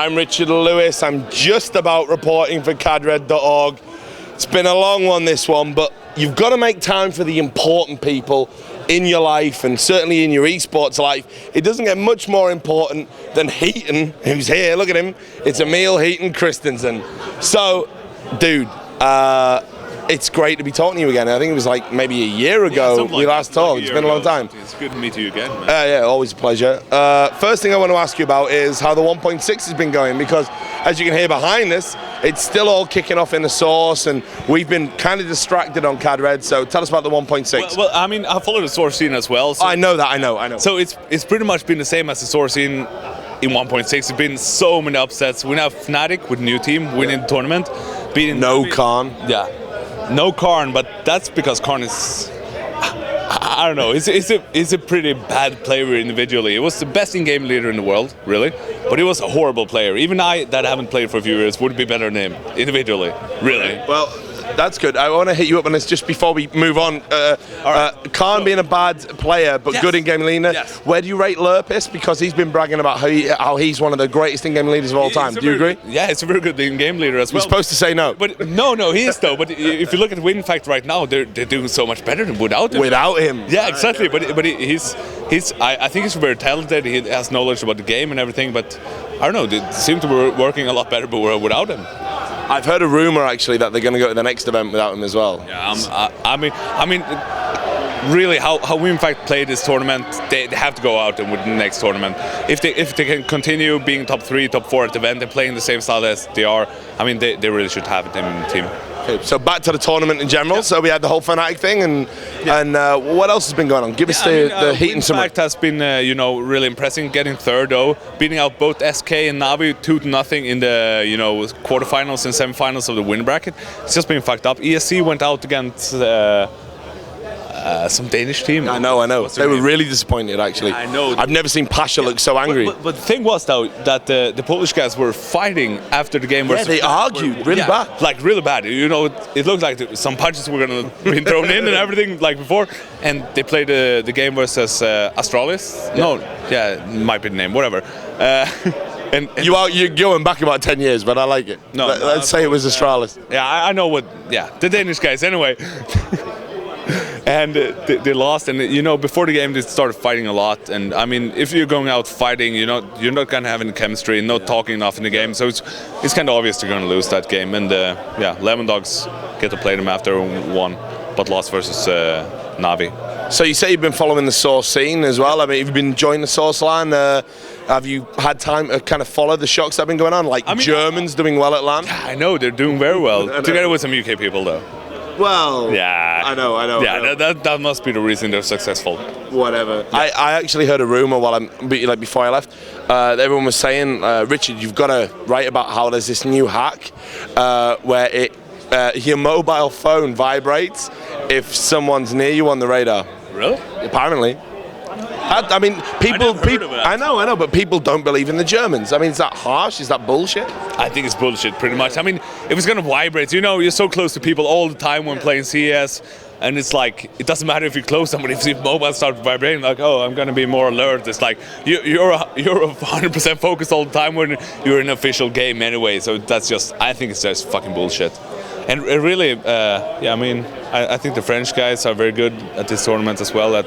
I'm Richard Lewis. I'm just about reporting for cadred.org. It's been a long one, this one, but you've got to make time for the important people in your life and certainly in your esports life. It doesn't get much more important than HeatoN, who's here. Look at him. It's Emil HeatoN Christensen. So, dude, it's great to be talking to you again. I think it was like maybe a year ago we last talked. It's been a long time. It's good to meet you again, man. Yeah, always a pleasure. First thing I want to ask you about is how the 1.6 has been going, because as you can hear behind us, it's still all kicking off in the source, and we've been kind of distracted on CadRed. So tell us about the 1.6. Well, I mean, I follow the source scene as well. So I know that. I know. So it's pretty much been the same as the source scene in 1.6. There's been so many upsets. We now have Fnatic with a new team winning the tournament, beating Karn. Yeah. No Karn, but that's because Karn is, I don't know, he's a pretty bad player individually. He was the best in-game leader in the world, really, but he was a horrible player. Even I, that haven't played for a few years, would be better than him, individually, really. Well, that's good. I want to hit you up on this just before we move on. Karn being a bad player, but good in-game leader. Yes. Where do you rate Lurpis? Because he's been bragging about how he's one of the greatest in-game leaders of all time. Do you agree? Yeah, he's a very good in-game leader as well. We're supposed to say no. But no, he is though. But if you look at win fact right now, they're doing so much better than without him. Without him. Yeah, exactly. But I think he's very talented. He has knowledge about the game and everything. But I don't know. They seem to be working a lot better, but without him. I've heard a rumor actually that they're going to go to the next event without him as well. Yeah, I mean, really, how we in fact play this tournament, they have to go out and win the next tournament. If they can continue being top 3, top 4 at the event and playing the same style as they are, I mean, they really should have it in the team. Okay, so back to the tournament in general. Yeah. So we had the whole Fnatic thing, and what else has been going on? Give us the HeatoN summary. Impact has been really impressive, getting third though, beating out both SK and Navi 2-0 in the quarterfinals and semifinals of the win bracket. It's just been fucked up. ESC went out against some Danish team. I know. They were really disappointed, actually. Yeah, I know. I've never seen Pasha look so angry. But the thing was, though, that the Polish guys were fighting after the game. Yeah, they argued really bad. Like, really bad. It looked like some punches were going to be thrown in and everything, like before. And they played the game versus Astralis. Yeah. No, yeah, might be the name, whatever. And you're going back about 10 years, but I like it. Let's say it was Astralis. Yeah, I know what. Yeah, the Danish guys. Anyway. And they lost, and before the game they started fighting a lot. And I mean, if you're going out fighting, you're not gonna have any chemistry, not talking enough in the game. So it's kind of obvious they're gonna lose that game. And Lemon Dogs get to play them after one, but lost versus Navi. So you say you've been following the source scene as well. I mean, you've been enjoying the source line. Have you had time to kind of follow the shocks that have been going on? Like Germans doing well at LAN? I know they're doing very well, together with some UK people though. Well, yeah, I know. Yeah, that must be the reason they're successful. Whatever. Yeah. I actually heard a rumor before I left. Everyone was saying, Richard, you've got to write about how there's this new hack where your mobile phone vibrates if someone's near you on the radar. Really? Apparently. I mean, people. I know, but people don't believe in the Germans. I mean, is that harsh? Is that bullshit? I think it's bullshit, pretty much. I mean, if it's gonna vibrate, you're so close to people all the time when playing CS, and it's like it doesn't matter if you're close to somebody. If mobile starts vibrating, like, oh, I'm gonna be more alert. It's like you're 100% focused all the time when you're in an official game anyway. So I think it's just fucking bullshit. And really, I mean, I think the French guys are very good at this tournament as well.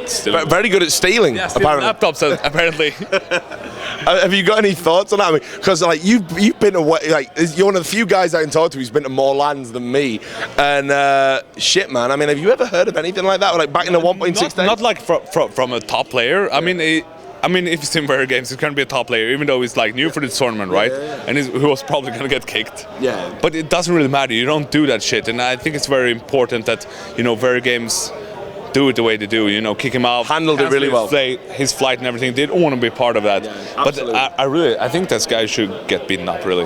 Very good at stealing, apparently. Laptops, apparently. Have you got any thoughts on that? I mean, because like you've been away, like you're one of the few guys I can talk to who's been to more lands than me. And shit, man. I mean, have you ever heard of anything like that? Or like back in the 1.6 days? Not like from a top player. Yeah. I mean, if he's in very games, he's going to be a top player, even though he's like new for this tournament, right? Yeah. And he was probably going to get kicked. Yeah. But it doesn't really matter. You don't do that shit. And I think it's very important that, very games do it the way they do, kick him out. Handled it really well. His flight and everything. They don't want to be part of that. Yeah, but I think this guy should get beaten up, really.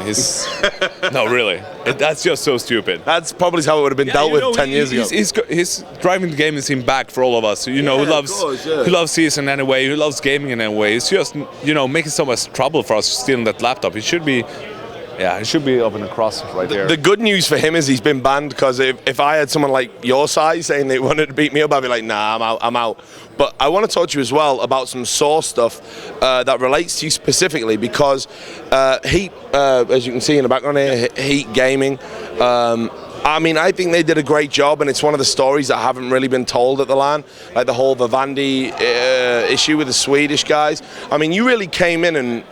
No, really. That's just so stupid. That's probably how it would have been dealt with 10 years ago. He's driving the game and seem back for all of us. Who loves season anyway, who loves gaming in any way. It's just, making so much trouble for us stealing that laptop. He should be Yeah, it should be up in the cross right there. The good news for him is he's been banned, because if I had someone like your size saying they wanted to beat me up, I'd be like, nah, I'm out. But I want to talk to you as well about some Source stuff that relates to you specifically, because Heat, as you can see in the background here, Heat Gaming, I mean, I think they did a great job, and it's one of the stories that haven't really been told at the LAN, like the whole Vivendi issue with the Swedish guys. I mean, you really came in and,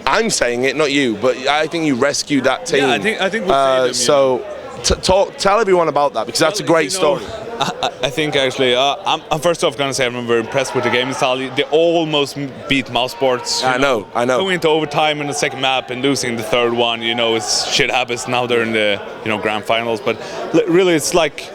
I'm saying it, not you, but I think you rescued that team. Yeah, I think we so tell everyone about that, because that's a great story. I think actually, I'm first off gonna say I'm very impressed with the game style. They almost beat Mouse Sports. I know. Going into overtime in the second map and losing the third one, it's shit happens. Now they're in the grand finals, but really it's like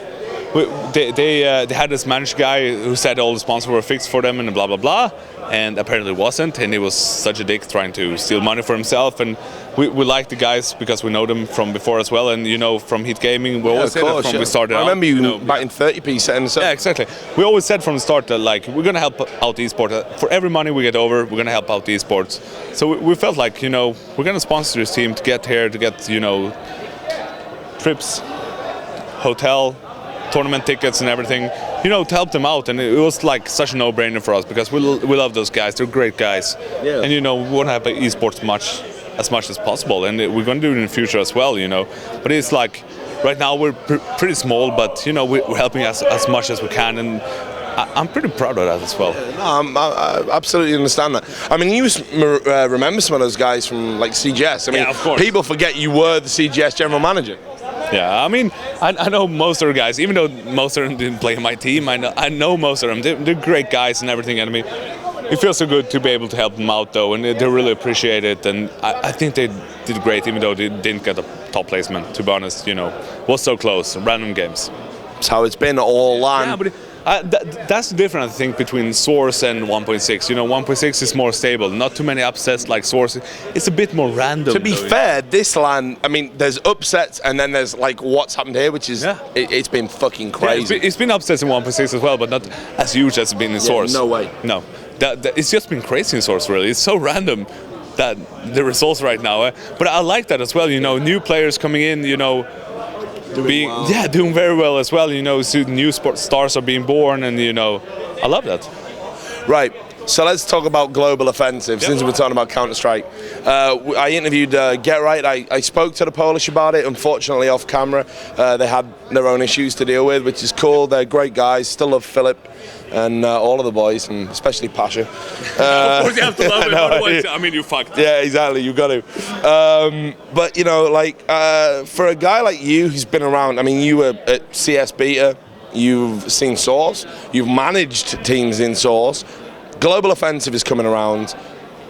they had this managed guy who said all the sponsors were fixed for them and blah blah blah, and apparently wasn't, and he was such a dick trying to steal money for himself. And we like the guys because we know them from before as well, and from Heat Gaming we always said that from we started. I remember you back in 30p setting this up. Yeah, exactly. We always said from the start that we're gonna help out esports. For every money we get over, we're gonna help out esports. So we felt like we're gonna sponsor this team to get here, to get trips, hotel, tournament tickets and everything, to help them out. And it was like such a no-brainer for us, because we love those guys. They're great guys. Yeah. And we want to have esports as much as possible, and we're going to do it in the future as well. But it's like right now we're pretty small, but we're helping as much as we can, and I'm pretty proud of that as well. No, I absolutely understand that. I mean, you remember some of those guys from like CGS. I mean, yeah, of course. People forget you were the CGS general manager. Yeah, I mean, I know most of the guys, even though most of them didn't play in my team. I know most of them. They're great guys and everything. And I mean, it feels so good to be able to help them out, though, and they really appreciate it. And I think they did great, even though they didn't get a top placement. To be honest, was so close. Random games. That's how it's been all LAN. Yeah, but that's the difference, I think, between Source and 1.6. 1.6 is more stable, not too many upsets like Source. It's a bit more random. To be fair, this LAN, I mean, there's upsets and then there's like what's happened here, which is it's been fucking crazy. Yeah, it's been upsets in 1.6 as well, but not as huge as it's been in Source. No way. No, it's just been crazy in Source. Really, it's so random that the results right now. But I like that as well. New players coming in. Doing very well as well. New sports stars are being born, and I love that. Right. So let's talk about Global Offensive, since we're talking about Counter-Strike. I interviewed Get Right. I spoke to the Polish about it, unfortunately off camera. They had their own issues to deal with, which is cool. They're great guys. Still love Philip and all of the boys, and especially Pasha. Of course you have to love him, otherwise, I mean, you fucked. Yeah, exactly. You got to. But for a guy like you who's been around, I mean, you were at CS Beta. You've seen Source. You've managed teams in Source. Global Offensive is coming around.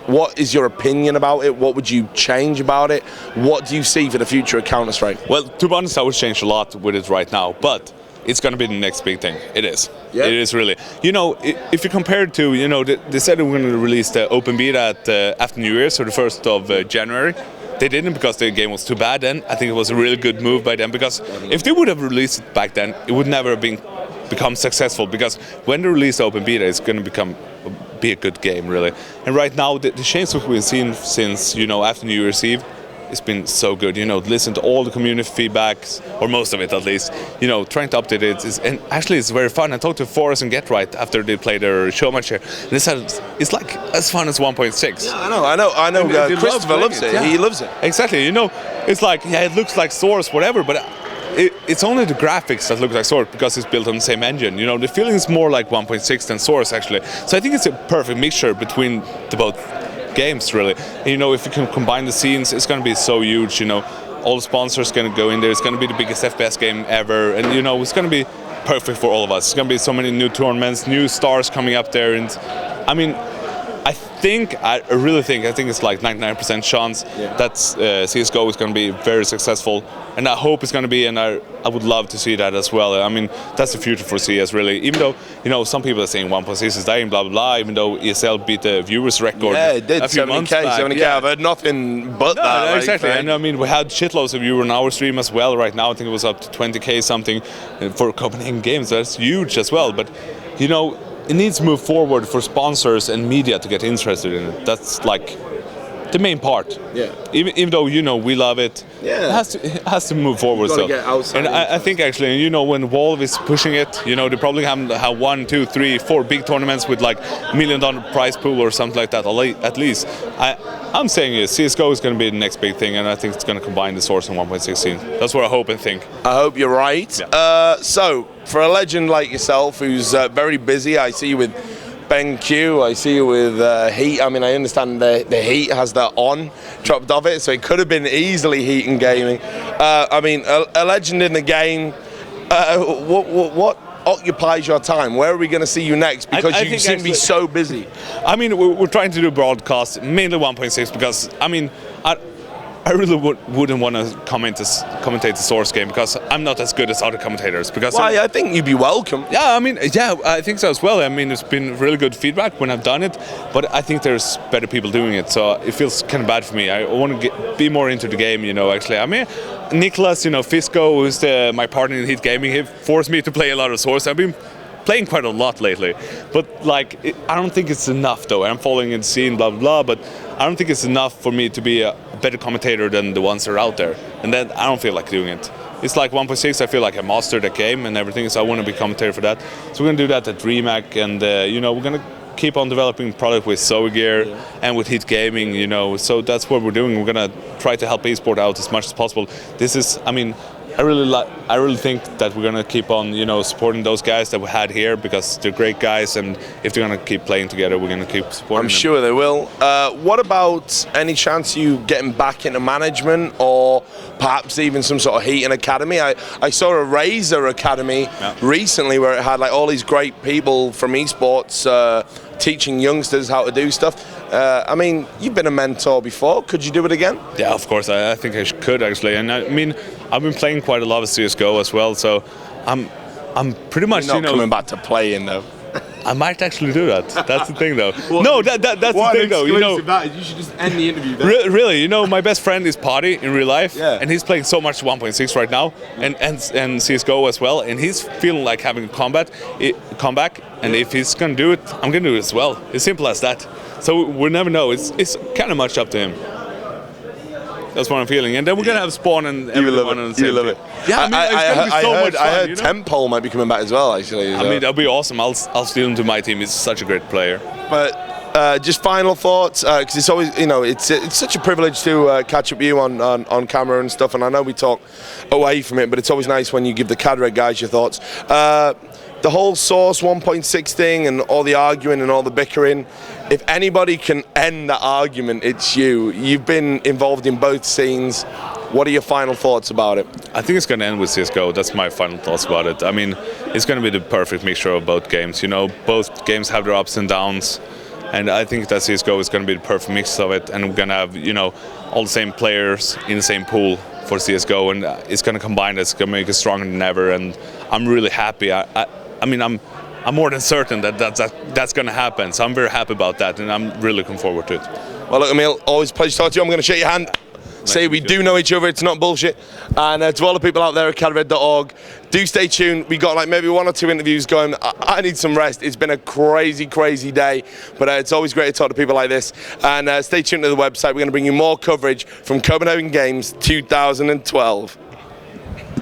What is your opinion about it? What would you change about it? What do you see for the future of Counter-Strike? Well, to be honest, I would change a lot with it right now, but it's going to be the next big thing. It is. Yeah. It is really. If you compare it to, they said they were going to release the open beta after New Year, so the 1st of January. They didn't, because the game was too bad then. I think it was a really good move by them, because if they would have released it back then, it would never have become successful, because when they release the open beta, it's going to be a good game, really. And right now, the change that we've seen since after New Year's Eve, it's been so good. Listen to all the community feedbacks, or most of it at least. Trying to update it, and actually it's very fun. I talked to Forrest and Get Right after they played their show match here, and they said it's like as fun as 1.6. Yeah, I know. Christopher loves it. Yeah. He loves it. Exactly. It's like it looks like Source, whatever, but it's only the graphics that look like Source, because it's built on the same engine. The feeling is more like 1.6 than Source, actually. So I think it's a perfect mixture between the both games, really. And, if you can combine the scenes, it's going to be so huge. All the sponsors going to go in there. It's going to be the biggest FPS game ever, and it's going to be perfect for all of us. It's going to be so many new tournaments, new stars coming up there, and I mean, I think it's like 99% chance that CSGO is going to be very successful, and I hope it's going to be, and I would love to see that as well. I mean, that's the future for CS, really. Even though, some people are saying 1.6 is dying, blah, blah, blah, even though ESL beat the viewers record it did, a few 70K, months back. 70K, yeah. I've heard nothing but that. Exactly, and I mean, we had shitloads of viewers on our stream as well right now. I think it was up to 20K something for Copenhagen games. That's huge as well, but, it needs to move forward for sponsors and media to get interested in it. That's like the main part. Yeah. Even though we love it. Yeah. It has to move forward. Gotta So. get outside And I think actually, when Valve is pushing it, they probably have 1, 2, 3, 4 big tournaments with like $1 million prize pool or something like that. At least. I'm saying CS:GO is going to be the next big thing, and I think it's going to combine the Source and 1.16. That's what I hope and think. I hope you're right. Yeah. So, for a legend like yourself, who's very busy, I see you with BenQ, I see you with Heat. I mean, I understand the Heat has that on dropped off it, so it could have been easily HeatoN Gaming. I mean, a legend in the game. What occupies your time? Where are we going to see you next? Because you seem to be so busy. I mean, we're trying to do broadcast, mainly 1.6, because, I mean, I really wouldn't want to commentate the Source game, because I'm not as good as other commentators. Because I think you'd be welcome. Yeah, I mean, I think so as well. I mean, it's been really good feedback when I've done it, but I think there's better people doing it, so it feels kind of bad for me. I want to be more into the game, actually. I mean, Nicholas, Fisco, who's my partner in Heat Gaming, he forced me to play a lot of Source. I've been playing quite a lot lately, but I don't think it's enough though. I'm following in the scene, blah blah blah, but I don't think it's enough for me to be a better commentator than the ones that are out there, and then I don't feel like doing it. It's like 1.6, I feel like I mastered the game and everything, so I want to be commentator for that. So we're going to do that at DreamHack, and we're going to keep on developing product with Zoe Gear and with Heat Gaming, so that's what we're doing. We're going to try to help eSport out as much as possible. This is, I mean, I really think that we're gonna keep on, supporting those guys that we had here, because they're great guys, and if they're gonna keep playing together, we're gonna keep supporting them. I'm sure they will. What about any chance you getting back into management, or perhaps even some sort of HeatoN Academy? I saw a Razer Academy recently where it had like all these great people from esports teaching youngsters how to do stuff. I mean, you've been a mentor before. Could you do it again? Yeah, of course. I think I could actually. And I mean, I've been playing quite a lot of CS:GO as well, so I'm pretty much You're not coming back to playing though. I might actually do that. That's the thing, though. No, that's the thing, though. You should just end the interview there. Really, my best friend is Potty in real life, yeah. and he's playing so much 1.6 right now, and CS:GO as well, and he's feeling like having a comeback. And if he's gonna do it, I'm gonna do it as well. It's simple as that. So we'll never know. It's kind of much up to him. That's what I'm feeling. And then we're gonna have Spawn and everyone on the same You love it. Yeah, I mean, it's gonna be so much fun. I heard Temple might be coming back as well, actually. I mean, that'll be awesome. I'll steal him to my team. He's such a great player. But just final thoughts, because it's always, it's such a privilege to catch up with you on camera and stuff. And I know we talk away from it, but it's always nice when you give the Cadred guys your thoughts. The whole Source 1.6 thing and all the arguing and all the bickering, if anybody can end that argument, it's you. You've been involved in both scenes. What are your final thoughts about it? I think it's going to end with CS:GO. That's my final thoughts about it. I mean, it's going to be the perfect mixture of both games. Both games have their ups and downs, and I think that CS:GO is going to be the perfect mix of it. And we're going to have, all the same players in the same pool for CS:GO, and it's going to combine it. It's going to make it stronger than ever. And I'm really happy. I mean, I'm more than certain that that's going to happen. So I'm very happy about that, and I'm really looking forward to it. Well, look, Emil, always a pleasure to talk to you. I'm going to shake your hand. Say we do know each other, it's not bullshit. And to all the people out there at cadred.org, do stay tuned. We got like maybe 1 or 2 interviews going. I need some rest. It's been a crazy day, but it's always great to talk to people like this. And stay tuned to the website. We're going to bring you more coverage from Copenhagen Games 2012.